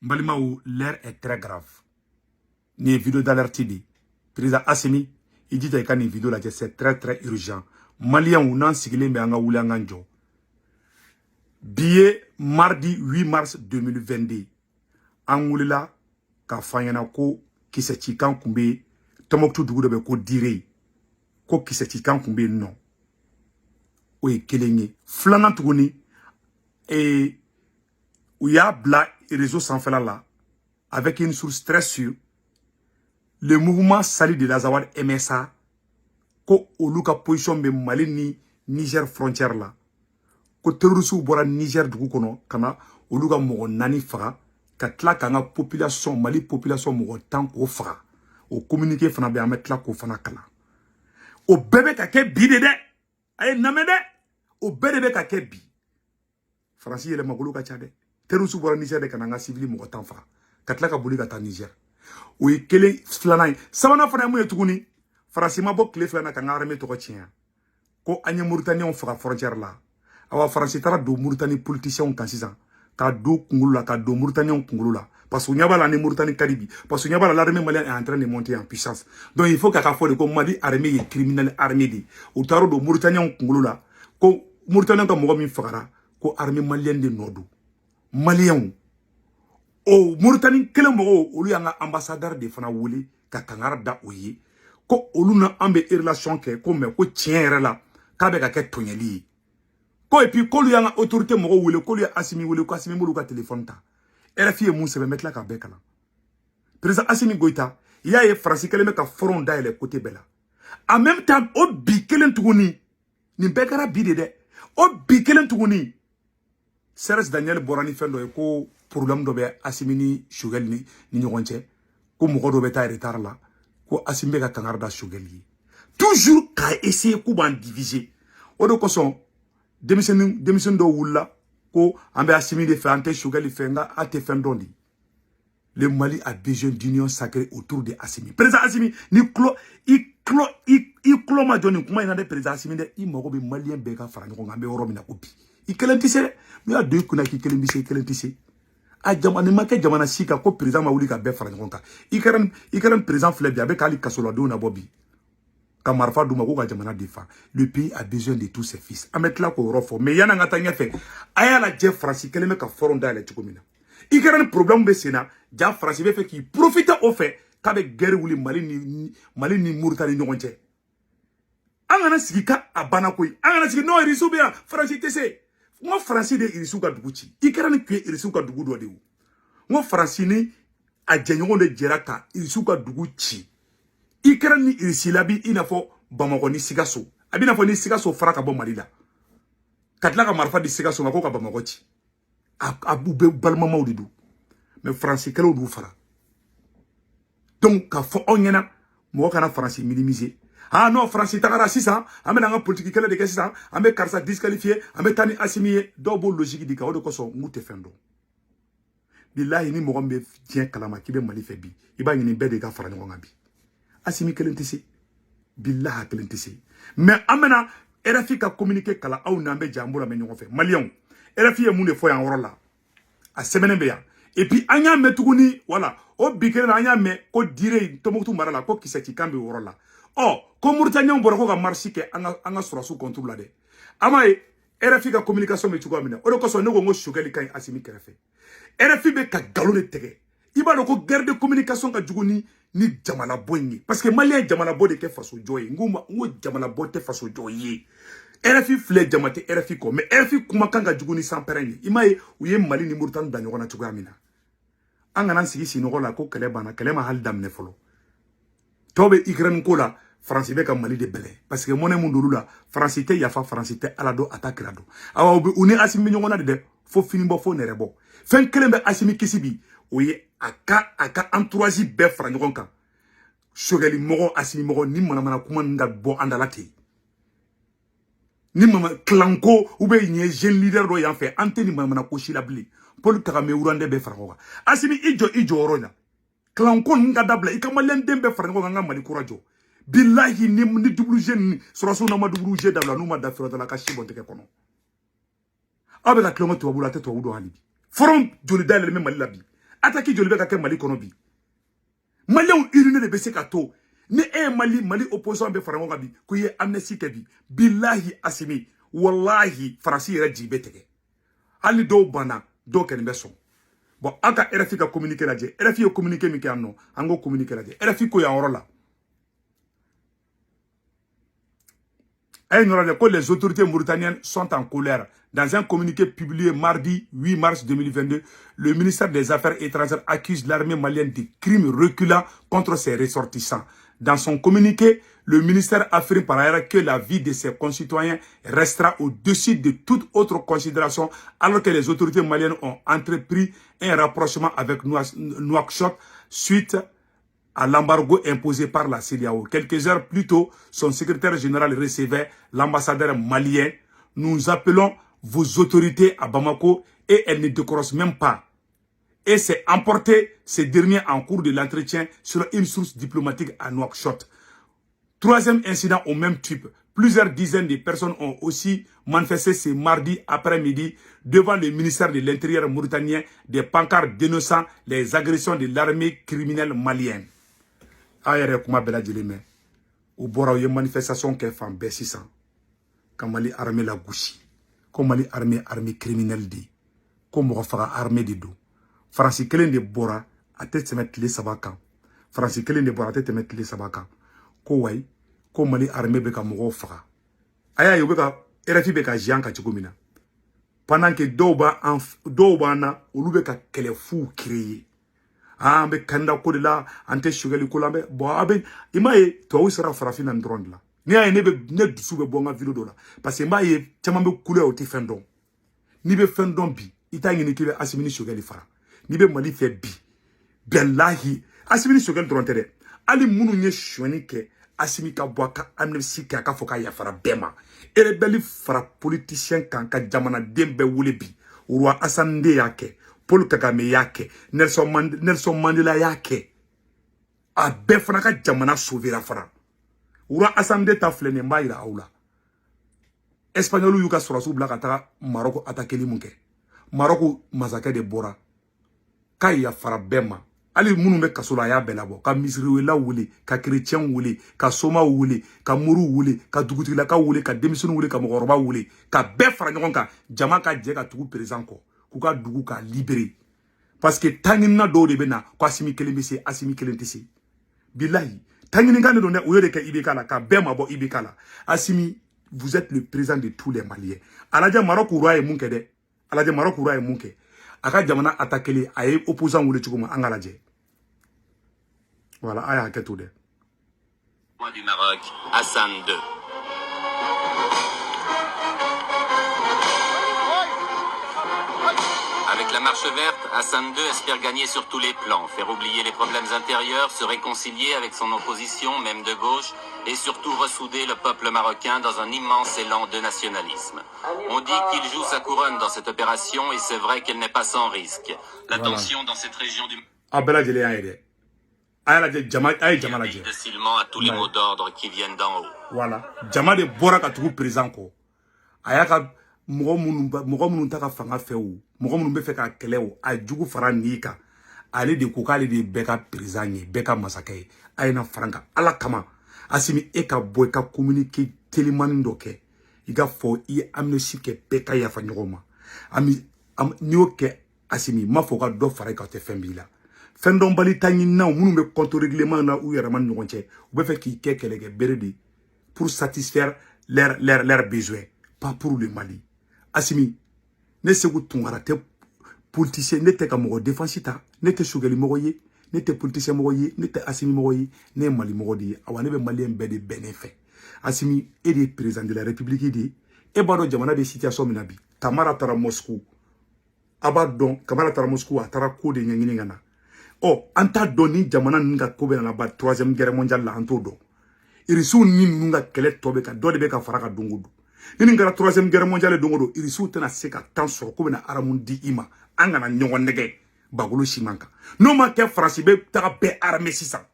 Mbalimaou, l'air est très grave. Ni vidéo d'alerte dit. Président Assimi, il dit que ni vidéo là, c'est très très urgent. Malien ou nan sigilé mais anga wuli anga njo. Billet mardi 8 mars 2022. An wulila ka fanyana ko kiseti kan kumbe tomoktu dugu de be ko dire ko kiseti kan kumbe non. O e kelenye. Flanan tuguni où il y a bla réseau sans faire là avec une source très sûre. Le mouvement Sali de l'Azawad MSA ko oluka position be Mali ni Niger frontière là ko terroriste bora Niger dugu kono kana oluka mogo nani faga ka tla kanga population Mali population mogo tan ko faga o communiquer fana be ametla ko fana kala o bébé ka ke bi de ay namede o bébé ka ke bi France yele magulu ka tiade terroriste bora Niger de kana nga civil mogo tan faga ka tla ka boli ka ta Niger o ye kele flana sabana fana mu yetuguni France ma bo kle flana ka ngarame to ko tiens ko anya Mauritanie faga frontière là awa France tara do Mauritanie politicien kan sisan ka do kungulu la ka do Mauritanie kungulu la parce que nyabala ni Mauritanie Caribi parce que nyabala l'armée malienne est en train de monter en puissance donc il faut qu'à fois de ko Mali armée est criminel armée di o taro do Mauritanie kungulu la ko Mauritanie ka mo mi fagara ko armée malienne de nodu malien o Mauritanie kele mo olu yanga ambassadeur de fana wuli ka kangara da oyi ko olu na ambe relation ke ko me ko tien la ka be ka ke tonyeli ko et puis ko lu yanga autorité mo wuli ko lu Assimi wuli ko Assimi mo ka téléphone ta RFI mu se mettre la ka be kala président Assimi Goïta il y a français kele me ka front da les côté bela en même temps o bi kelen tuguni ni be kara bi de o bi kelen tuguni Serge Daniel Borani fendo ko problème do be Assimi ni Choguel ni ñogonche ko mo do be ta retard la ko Assimi ka kangarda Choguel yi toujours ka essayer ko ban diviser o do ko son démission do wulla ko ambe Assimi de fait ante Choguel fenga ate fendondi le Mali a besoin d'union sacrée autour de Assimi président Assimi ni clo ma joni kuma ina de président Assimi de I mogo be malien be ka fara ñoko ngambe woro mina ko bi I kelentise mi a de kuna ki kelentise a jamana make jamana sika ko président ma wuli ka be fara ñoko ka I karam président Flebi avec Ali Kasola do na bobi Kamarfa Douma ko ka jamana defa le pays a besoin de tous ses fils ametla ko rofo mais yana ngata ñefe aya la je France keleme ka foron da la cikomina I karam problème be sena ja France be fait qui profite au fait qu'avec guerre wuli Mali ni Mauritanie ñogonche angana sigi ka abana koy angana sigi no irisu be France tese ngo France de irisu ka duguci I karam que irisu ka dugu do de ngo France ni a jenyogo de jeraka irisu ka duguci I karam ni irisi labi ina fo Bamako ni Sigasso abina fo ni Sigasso fraka bo Mali la katla ka marfa di Sigasso ngako ka Bamako ci abu be balma mawdidu mais France kelo du fara donc ka fo onyena mo kana France minimiser ah non France tagara 600 amena nga politique kele de 600 ambe karsa disqualifié ambe tani Assimi double logique di ka o de ko so ngute fendo billahi ni mo gombe tien kalama kibe Mali fe bi iba ni be de ka fara ngo ngabi Assimi kelentisi billahi kelentisi mais amena RFI ka communiquer kala aw nambe jambula me ngo fe Malion RFI e mun de fo yan woro la a semaine be ya et puis anya metuguni voilà o bikere anya me ko dire tomoktu marala ko kiseti kambe woro la oh ko Mauritanie on boroko ka marché ke anga sura sous contrôle la de amaye RFI ka communication me tugo amina o de ko so nego ngo Choguel kan Assimi kerefe RFI be ka galone tege iba do ko guerre de communication ka juguni ni jamana boyni parce que malien jamana bo de ke faso joye ngo jamana bo te faso joye RFI flé jamate RFI ko mais RFI kuma kanga juguni sans perenni imaye uye Mali ni Mauritanie da nyogona tugo amina angana sigi sinogo la ko kele bana kele ma hal damne folo tobe Ukraine ko la France be ka Mali de belé parce que moné mundulu la France te yafa France te alado attaque rado awa obi uni Assimi nyogona de fo finimbo fo nerebo fen kelembe Assimi kisibi oye aka entourage be fra nyogonka Choguel mogo Assimi mogo ni mana kuma nda bo andalati ni mama clanco ou be nye jeune leader do yan fait anteni mana ko shilabli Paul Kagame urande be fra ngoga Assimi ijo oronya clanco nga dabla ikamalen dembe fra ngoga nga Mali kurajo billahi ni double jeune surasu na ma double jeune dabla numa da fira la kashi bonte ke kono abe la clanco to bula te to wudo halibi front joli dalel me Mali labi Attaque joli be ka ke Mali kono bi. Malien urine de bese ka to. Ni Mali opposant be farango ka bi ko ye amnesty ke bi. Billahi Assimi wallahi farasi yere jibe tege. Ali do bana do ken be son. Bon aka RFI ka communiquer la je. RFI o communiquer mi ke anno. Ango communiquer la je. RFI ko ya orola. Les autorités mauritaniennes sont en colère. Dans un communiqué publié mardi 8 mars 2022, le ministère des Affaires étrangères accuse l'armée malienne de crimes reculants contre ses ressortissants. Dans son communiqué, le ministère affirme par ailleurs que la vie de ses concitoyens restera au-dessus de toute autre considération, alors que les autorités maliennes ont entrepris un rapprochement avec Nouakchott suite à l'embargo imposé par la CEDEAO. Quelques heures plus tôt, son secrétaire général recevait l'ambassadeur malien. Nous appelons vos autorités à Bamako et elles ne décrochent même pas. Et c'est emporté ces derniers en cours de l'entretien sur une source diplomatique à Nouakchott. Troisième incident au même type. Plusieurs dizaines de personnes ont aussi manifesté ce mardi après-midi devant le ministère de l'Intérieur mauritanien des pancartes dénonçant les agressions de l'armée criminelle malienne. Ayere kuma bela jilime u bora u ye manifestation ke fan be sisan ka Mali armée la goussi ko Mali armée criminelle di ko mo faga armée di do France kelen de bora ate teme tile sabaka France kelen de bora ate teme tile sabaka ko way ko Mali armée be ka mo faga aya yo be ka RFI be ka jian ka tsigomina pendant que doba na olu be ka kele fou créer be kanda ko de la ante sugali ko lambe bo abe imaye to usra farafina ndron la ni ay ne dusu be bonga vidéo do la parce que mbaye chama be kule o ti fendon ni be fendon bi ita ngini kibe Assimi sugali fara ni be Mali fe bi billahi Assimi sugali dron tere ali munu nye shoni ke Assimi ka boaka amnesty ka foka ya fara bema ere beli fara politicien kan ka jamana dembe wule bi roi Asande yake Paul Kagame yake, Nelson Mandela yake. A befana ka jamana sauvera fara. Ura Assemblée ta flene mba ira aula. Espagnolu yuka surasu bla kata Maroko atakeli munke. Maroko mazake de bora. Ka ya fara bema. Ali munu be kasola ya belabo. Ka misriwela wuli, ka chrétien wuli, ka soma wuli, ka muru wuli, ka dugutila ka wuli, ka demisunu wuli, ka mogoroba wuli. Ka befara nyokonka. Jama ka je ka tugu président ko. Kuka dugu ka libéré parce que tangina do de bena ko Assimi kelembisi Assimi kelentisi billahi tangina ngane do ne o yode ka ibekala ka bema bo ibekala Assimi vous êtes le président de tous les Maliens alaja Maroko roi e munke de alaja Maroko roi e munke aka jamana attaquer ay opposant wule chukuma angalaje voilà aya ka tout de du Maroc Hassan II. Avec la marche verte, Hassan II espère gagner sur tous les plans, faire oublier les problèmes intérieurs, se réconcilier avec son opposition, même de gauche, et surtout ressouder le peuple marocain dans un immense élan de nationalisme. On dit qu'il joue sa couronne dans cette opération et c'est vrai qu'elle n'est pas sans risque. La tension dans cette région du facilement à tous les mots d'ordre qui viennent d'en haut. Voilà. Jama de bora ka tugu président ko. Ayaka mogo munu ta ka fanga fe o. Mogo munu be fe ka kele o. A jugu fara nika. Ale de ko kale de beka président ye, beka masakay. Ayna franka ala kama. Assimi e ka boy ka communiquer téléman doke. Iga fo I amnesty ke beka ya fa nyoma. Ami nyo ke Assimi ma fo ka do fara ka te fembila. Fendon bali tangi na munu be compte règlement na ou yara man nyonche. Ou be fe ki ke kelege beredi pour satisfaire leurs besoins, pas pour le Mali. Assimi, ne se vous tungara te politicien, ne te ka mogo défensita, ne te sugali mogoye, ne te politicien mogoye, ne te Assimi mogoye, ne Mali mogodi, awane be Malien be de bénéfice. Assimi est le président de la République dit, et bado jamana de situation minabi, Kamara tara Moscou, abadon, Kamara tara Moscou, atara ko de nyangini ngana. Oh, anta doni jamana nga kobe na ba 3e guerre mondiale la anto do. Irisu ni nunga kele tobe ka do de be ka faraka dungudu. Ni ngara 3e guerre mondiale dungudu, irisu tena seka tan soro ko na aramundi ima, anga na nyongo nege bagolo shimanka. No ma ke France be ta be armée sisa.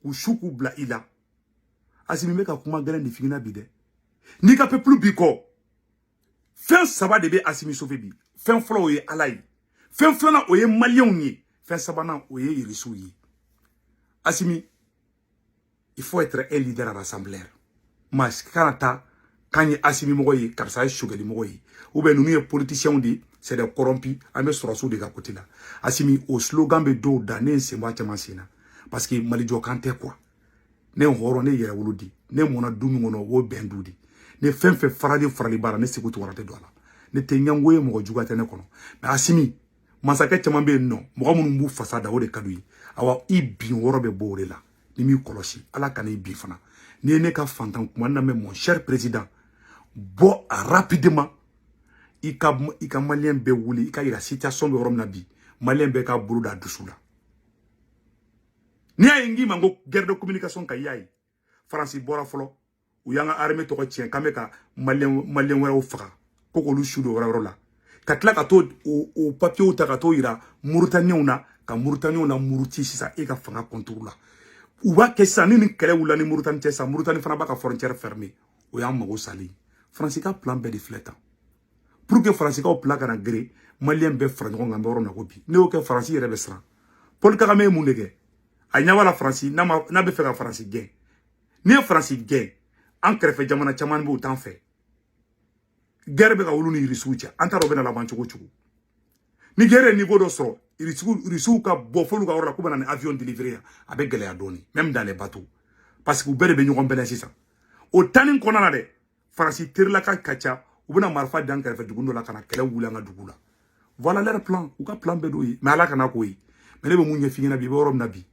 Ku shuku bla ila. Assimi me ka kuma gelen di figina bide. Ni ka peuple biko. Fin saba de be Assimi sauvé bi. Fin flo ye alay. Fin flana oye malien ni. Fin sabana o ye Irisu yi. Assimi, il faut être un leader rassembleur. Mas kanata kanye Assimi mogoyi karsa shugeli mogoyi. Ou ben nous politiciens dit c'est des corrompus, ame surasu de côté là. Assimi au slogan be do dané c'est moi tamansina parce que malijo kante quoi. Ne horo ne yera wuludi, ne mona dumi ngono wo bendudi. Ne fenfe farali bara ne sekutu warate do ala. Ne te nyangoye mogo jugate ne kono. Mais Assimi masake chaman be non, mogo munu mbu fasada o de kadui. Awa I bin woro be bore la. Ni mi kolosi, ala kana I bin fana. Ni ne ka fantan kuma na me mon cher président. Bo rapidement I ka malien be wuli, I ka ira situation be worom na bi. Malien be ka buru da dusula. Ni a ingi mango guerre de communication ka yayi. France bora folo. Ou yanga armée to ko tien kame ka malien wera o faka. Koko lu shudo wera la. Katla ka to o papier o ta ka to ira Mauritanie na ka Mauritanie na muruti sisa e ka fanga contour la. Ou ba ke sa ni kele wula ni Mauritanie tesa Mauritanie fana ba ka frontière fermée. O ya mago sali. France ka plan be de flétan. Pour que France ka o plan kana gré malien be franco ngamba woro na ko bi. Ne o ke France yere be sran. Paul Kagame mu ndege. Anya wala France na be fe ka France gain. Ni France gain. En krefe jamana chaman bu tan fe. Guerre be ka wulu ni Irisu cha. Anta ro be na la bancho ko chugu. Ni guerre niveau do so Irisu ka bo folu ka wala ko bana avion délivré avec gele adoni même dans les bateaux parce que vous be ñogon benen sisa. O tanin konana de France tirla ka kacha ou bena marfa dan krefe dugundo la kana kele wula nga dugula. Voilà leur plan. Ou ka plan be do yi. Mais ala kana ko yi. Mais ne be munye fingina bi borom na bi.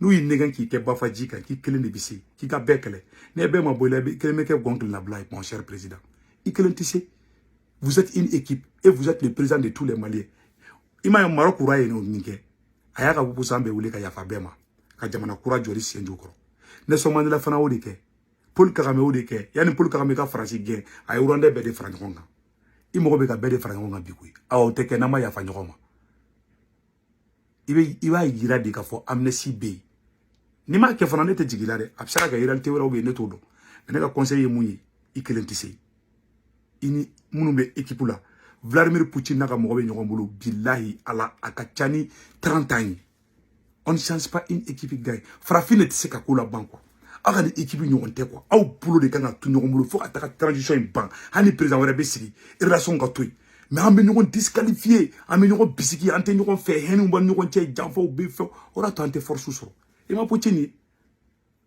Nous y négan qui bafaji qui kelen de bisi qui ka bekele ne be ma boile be kelen meke gongle na blaye mon cher président i kelen tissé vous êtes une équipe et vous êtes le président de tous les Maliens ima Maroc raye no nike ayaka bu sambe wule ka yafa bema ka jamana kura jori senjo ko ne so mandela fana wodi ke Paul Kagame wodi ke yani Paul Kagame ka France gen ay urande be de France ngonga i mo be ka be de France ngonga bi kuy aw te ke na ma yafa nyoma iba yira de ka fo amnesty be ni ma ke fana ne te jigila de absara ga réalité wera be ne to do ne ka conseiller muyi I kelen tissé ini munu be équipe la Vladimir Poutine na ka mo be ñogon bulu billahi ala akachani 30 ans on ne change pas une équipe gay frafine tissé ka ko la banque aka de équipe ñogon te quoi aw bulo de kan tu ñogon bulu fo ataka transition ban hani président wera be sigi relation ka toy mais on be ñogon disqualifié on be ñogon bisiki ante ñogon fe henu ban ñogon tie janfo be fe ora to ante force so et ma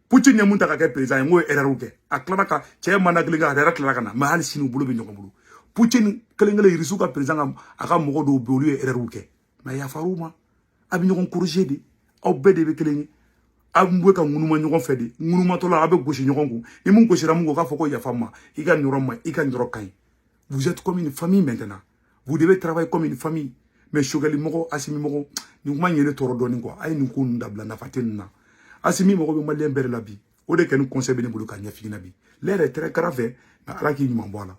Poutine ya munta ka ke président ngo erreur ke aklara ka che managli ga dara klara kana ma hal sinu bulo be ñogon bulu Poutine kelengele Irisu ka président aka mogo do be olu erreur ke ma ya faruma abi ñogon corriger de aw be de be kelengi abwe ka ngunuma ñogon fe de ngunuma to la abe goshi ñogon ku ni mun goshi ra mun ka foko ya fama I ka ñoroma I ka ñoro kay vous êtes comme une famille maintenant vous devez travailler comme une famille mais shogali mogo Assimi mogo ni kuma ñene toro doni quoi ay ni ko ndabla na fatina Assimi mogo be malien bere la bi o de ken conseil be ne bulu ka ñafina bi l'air est très grave mais ala ki ñuma bola